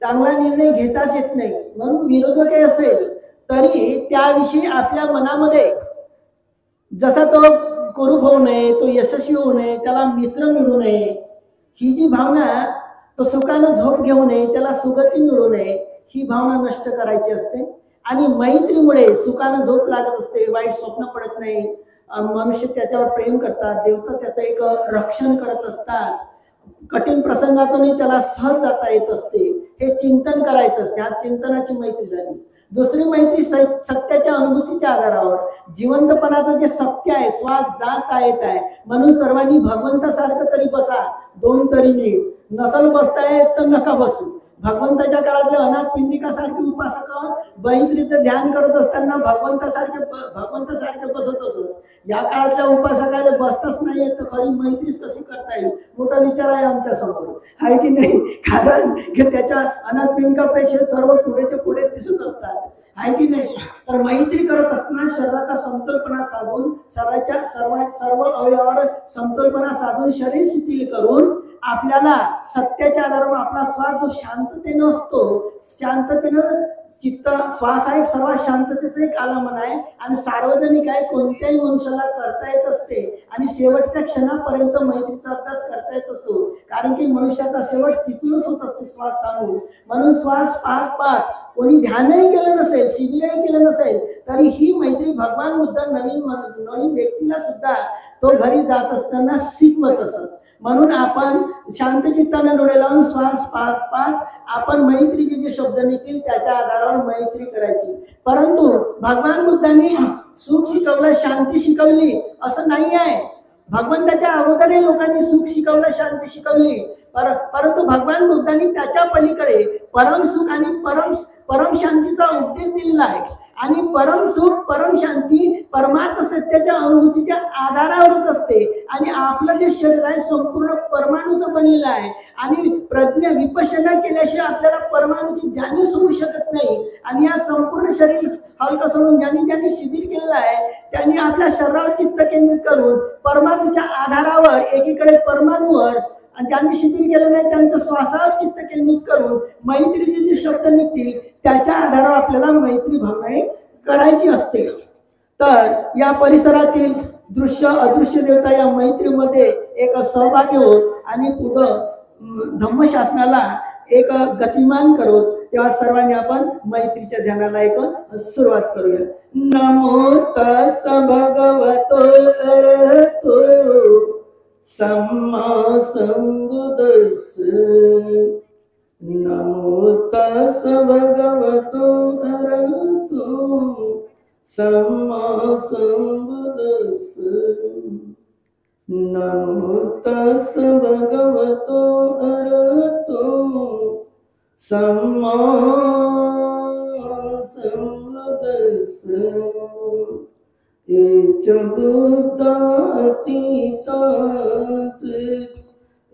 चांगला निर्णय घेताच येत नाही. म्हणून विरोधक असेल तरी त्याविषयी आपल्या मनामध्ये जसा तो कुरूप होऊ नये, तो यशस्वी होऊ नये, त्याला मित्र मिळू नये, ही जी भावना, तो सुखानं झोप घेऊ नये, त्याला सुगती मिळू नये, ही भावना नष्ट करायची असते. आणि मैत्रीमुळे सुखानं झोप लागत असते, वाईट स्वप्न पडत नाही, मनुष्य त्याच्यावर प्रेम करतात, देवता त्याचं एक रक्षण करत असतात. कठीण प्रसंगातूनही त्याला सहज जाता येत असते. हे चिंतन करायचं असते. हा चिंतनाची मैत्री झाली. दुसरी मैत्री सत्याच्या अनुभूतीच्या आधारावर, जिवंतपणाचं जे सत्य आहे, श्वास जात येत आहे, म्हणून सर्वांनी भगवंतासारखं तरी बसा, 2 तरी नीट, नसल बसताय तर नका बसू. भगवंताच्या काळातले अनाथ पिंडिकासारखे उपासक मैत्रीचं ध्यान करत असताना भगवंतासारखे बसत असत. या काळातल्या उपासकाला बसताच नाही तर खरी मैत्री कशी करता येईल, मोठा विचार आहे आमच्या समोर, आहे की नाही. कारण की त्याच्या अनाथ पिंडिकापेक्षा सर्व पुढेचे पुढे दिसत असतात, आहे की नाही. तर मैत्री करत असताना शरीराचा समतोलपणा साधून, सर्व अवयवावर समतोलपणा साधून शरीर शिथिल करून आपल्याला सत्याच्या आधारावर आपला श्वास जो शांततेनं असतो, शांततेनं चित्त श्वास आहे सर्वात शांततेचं एक आलंबन आहे आणि सार्वजनिक आहे, कोणत्याही मनुष्याला करता येत असते आणि शेवटच्या क्षणापर्यंत मैत्रीचा अभ्यास करता येत असतो. कारण की मनुष्याचा शेवट तिथूनच होत असते, श्वास थांबून. म्हणून श्वास पाहत कोणी ध्यानही केलं नसेल, शिबिरही केलं नसेल तरी ही मैत्री भगवान बुद्ध नवीन व्यक्तीला सुद्धा तो घरी जात असताना शिकवत असत. म्हणून आपण शांत चित्ताने डोळे लावून श्वास पाहत आपण मैत्रीचे जे शब्द निघतील त्याच्या आधारावर मैत्री करायची. परंतु भगवान बुद्धांनी सुख शिकवलं, शांती शिकवली असं नाही आहे. भगवंताच्या अगोदरही लोकांनी सुख शिकवलं, शांती शिकवली, परंतु भगवान बुद्धांनी त्याच्या पलीकडे परम सुख आणि परम शांतीचा उपदेश दिलेला आहे. आणि परम सुख परम शांती परमार्थ सत्याच्या अनुभूतीच्या आधारावरच असते. आणि आपलं जे शरीर आहे संपूर्ण परमाणूचं बनलेलं आहे आणि प्रज्ञा विपश्यना केल्याशिवाय आपल्याला परमाणूची जाणीव होऊ शकत नाही. आणि या संपूर्ण शरीर हलकं सोडून ज्यांनी शिबिर केलेलं आहे त्यांनी आपल्या शरीरावर चित्त केंद्रित करून परमाणूच्या आधारावर एकीकडे परमाणूवर आणि ज्यांनी शिबिर केलं नाही त्यांचं श्वासावर चित्त केंद्रित करून मैत्रीचे जे शब्द निघतील त्याच्या आधारावर आपल्याला मैत्री भावना करायची असते. तर या परिसरातील दृश्य अदृश्य देवता या मैत्रीमध्ये एक सहभागी होत आणि पुढं धम्मशासनाला एक गतिमान करोत. तेव्हा सर्वांनी आपण मैत्रीच्या ध्यानाला एक सुरुवात करूया. नमो तस् भगवतो अरहतो सम्मा संबुद्धस्स. नमो तस् भगवतो अरहतो सम्मा संबुद्धस्स. नमो तस् भगवतो अरहतो सम्मा संबुद्धस्स. एच बुद्धातीताच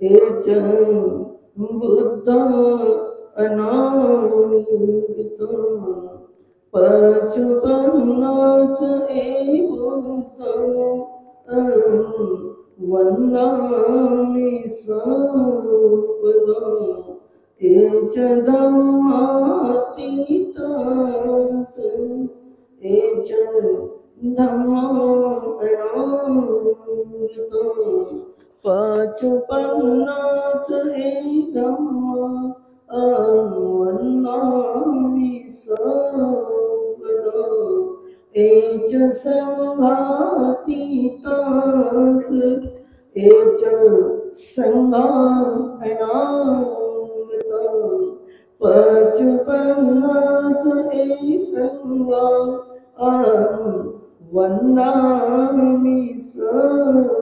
एच बुद्ध अनागत पचुपन्नाच ए बुद्ध वन्दामि सर्वदा. एच धम्मातीताच एच धम्मा अनागत पचुपन्नाच ए धम्मा वन्दामि सर्वदा. एच संघातीताच एच संघा अनागत पचुपन्नाच ए संघा वन्दामि सर्वदा.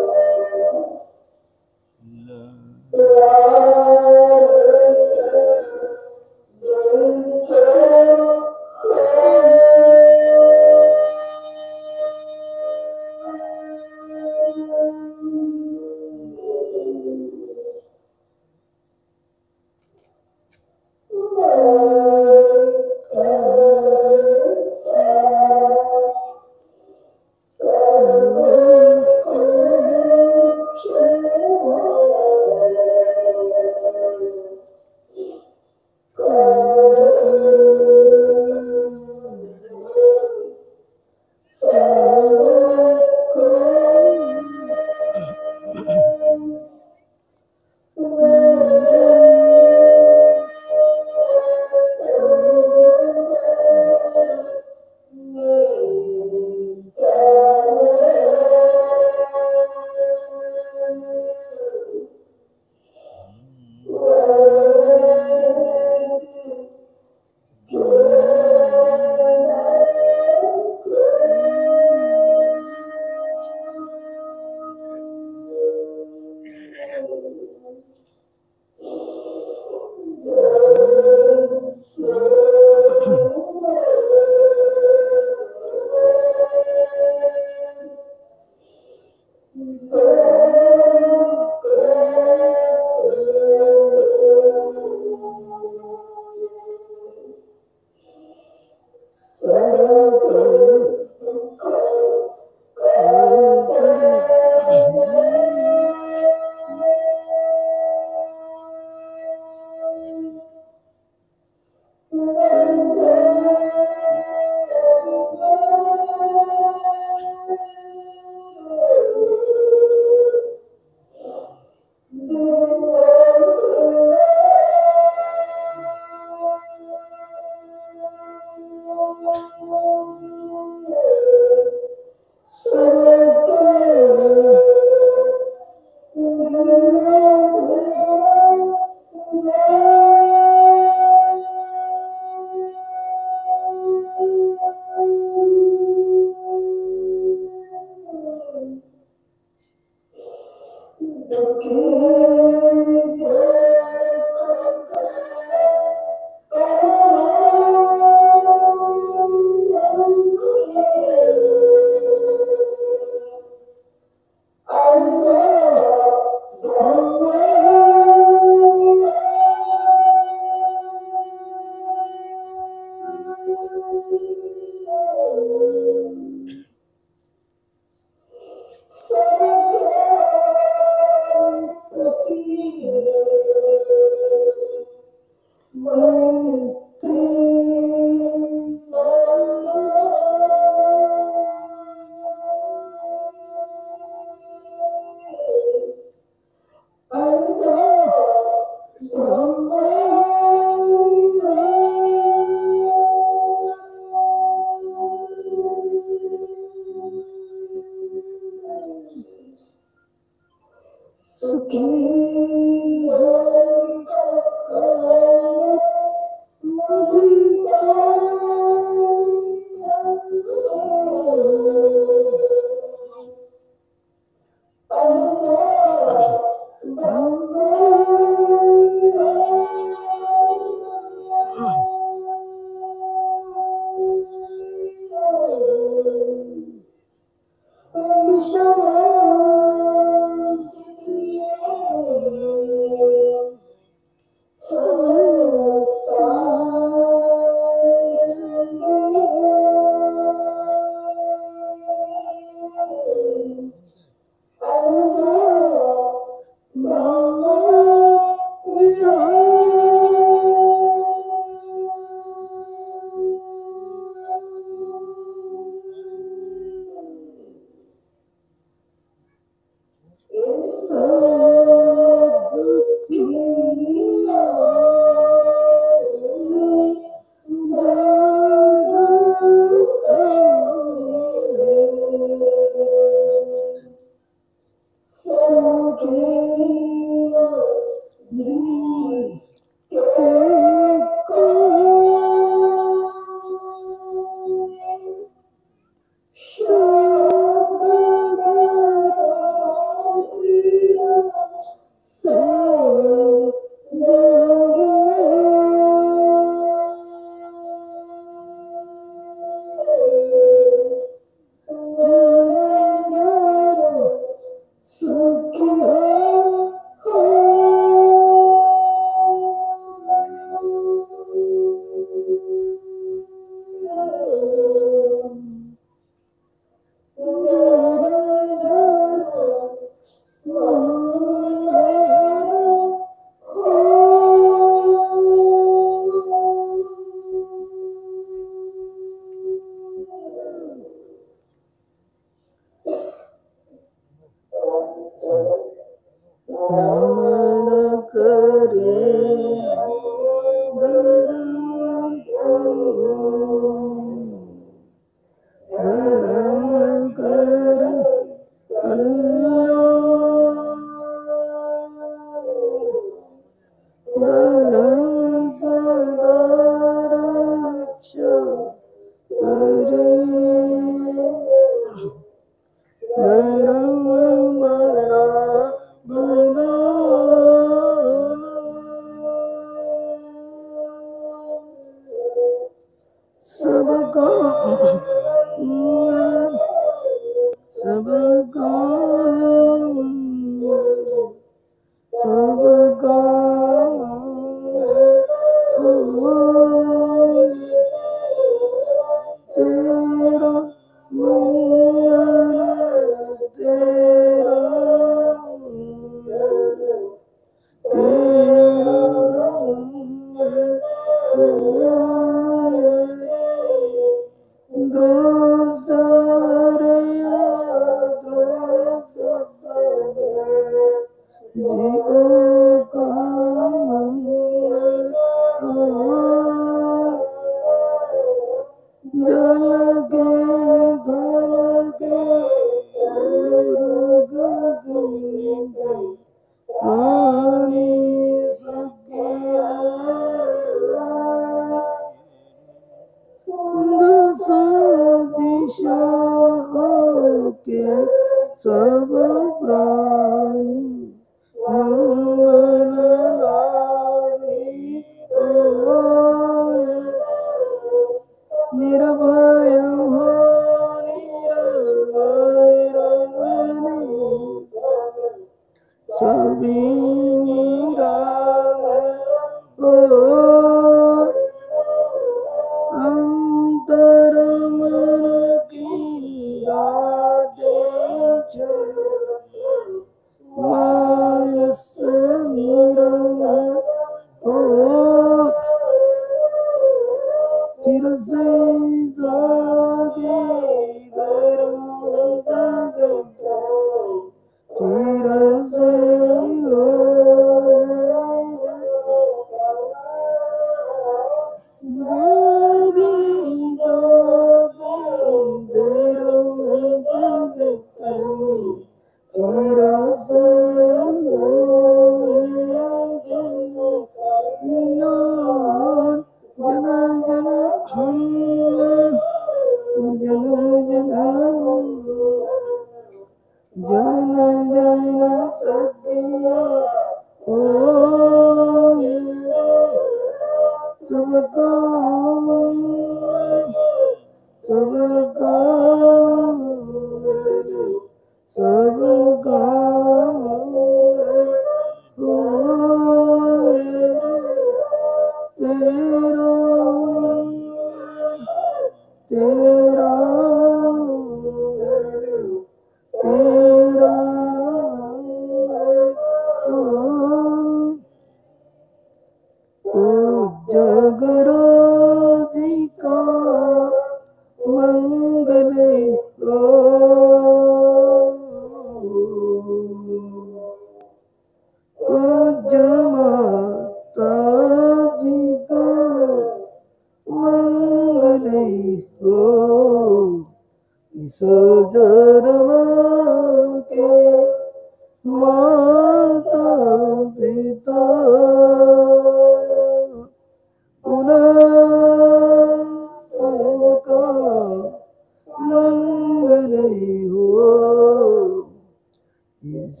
इस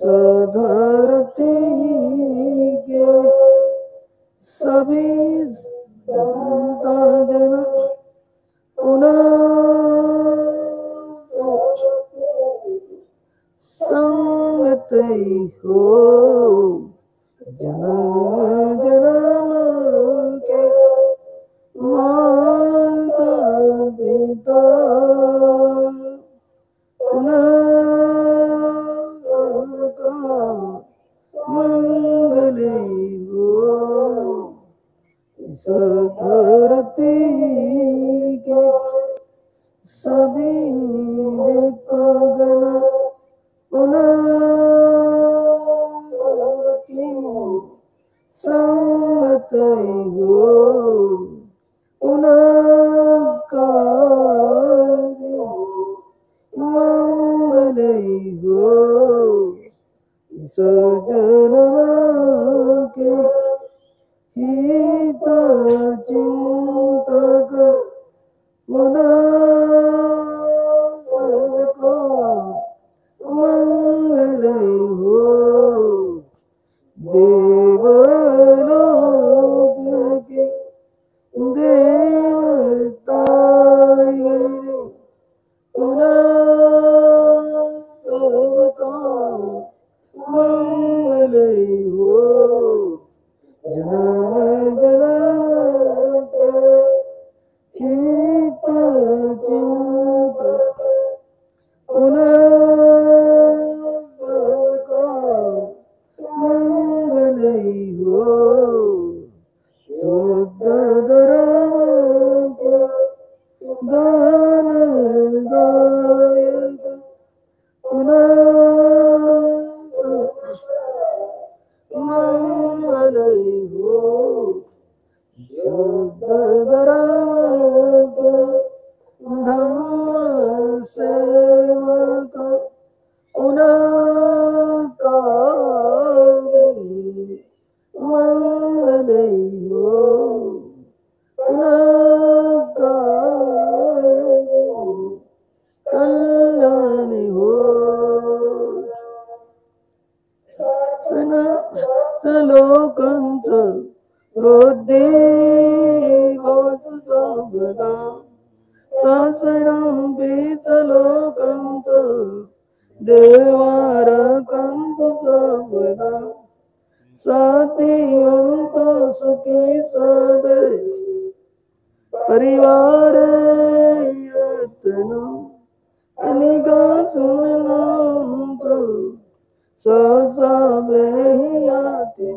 धरती के सभी संता जन संगत हो जन्म जन्म के माता पिता सबका मंगल हो इस धरती के सभी गण सबकी संगत हो उनका मंगल हो इस जन्म के हित चिंतक सबका मंगल हो देवलोक के देवता सबका मंगल हो जन्म जन्म के हित चिंतक सबका मंगल हो शुद्ध धर्म के दान दायक मंगल हो शुद्ध धर्म के धम्म सेवक उनका मंगल हो उनका कल्याण हो सलोकंच रोद्धि भवतु सर्वदा शासनं बीजलोकंच देवारकंतु सर्वदा सातियंत सुखी सदे परिवार यत्न अनिगा सुनंत ससाबेहियाति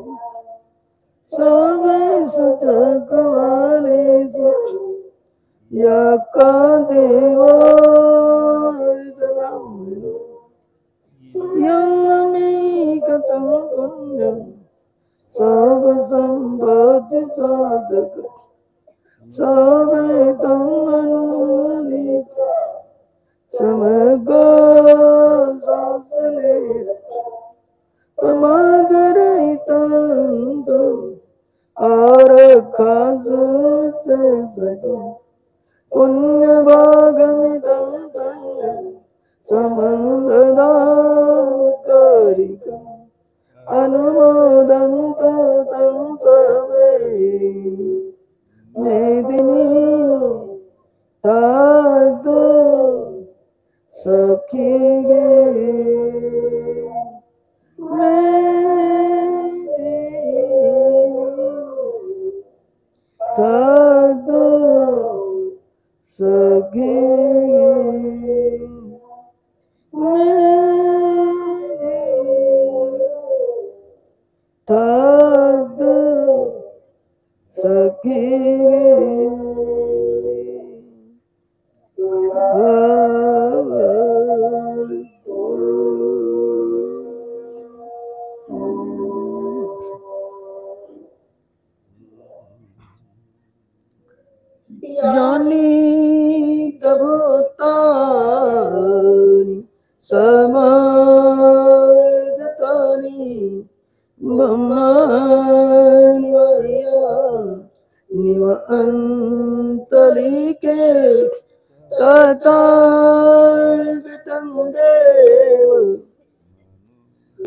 सबे सुचक वाले यका देवो यमेकतं पुण्यं सब संपत्ति साधक सवेतं अनुलित समगो सासने अमादरहितांतो आरखासुसे सतो पुण्य भागमिदं तन्नं समंगदाकारिकम् अनुमोदन्तो तं सर्वे मेदिनी तादो सखीगे तादो सखीगे तादो सखीगे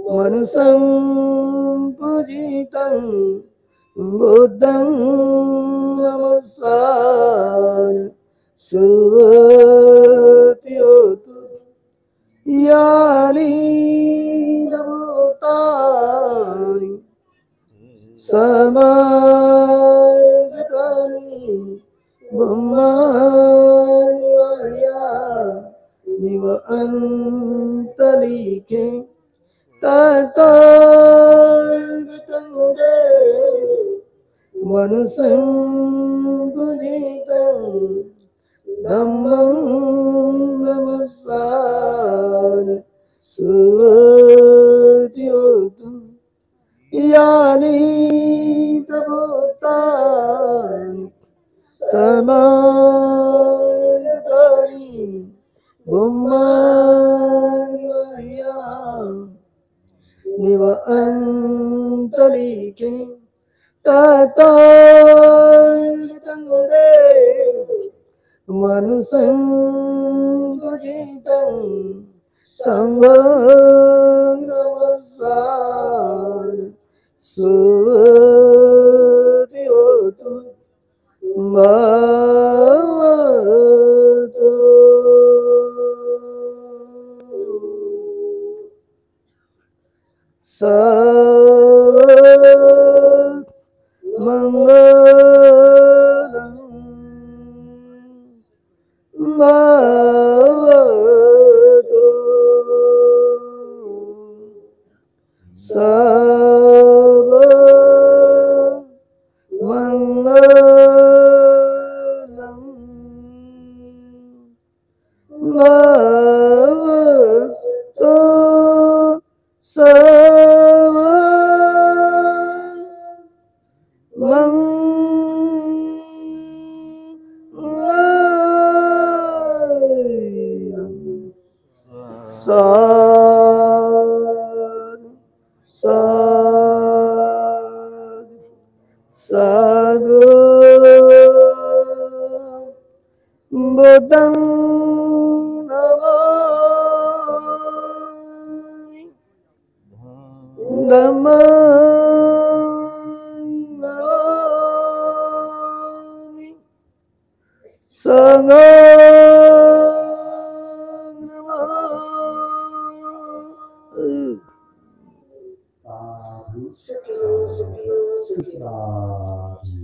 मनुष्यं पूजितं बुद्धं नमस्कार सुवत्योतु यानि भूतानि समागतानि ब्रह्माणि माया निव अन्तलिखे तथागतं मनुष्यं पूजितं धम्मं नमस्कार सुवत्योतु यानि भूतानि समागतानि ब्रह्माणि माया निव अन्तरिक्षे तथागतं मनुष्यं पूजितं संघं नमस्कार सुवत्योतु भवतु सर्वमङ्गलं भवतु सर्वमङ्गलं भवतु साधु बुद्धं नमामि धम्मं नमामि संघं नमामि साधु सुखियो सुखियो सुखियो साधु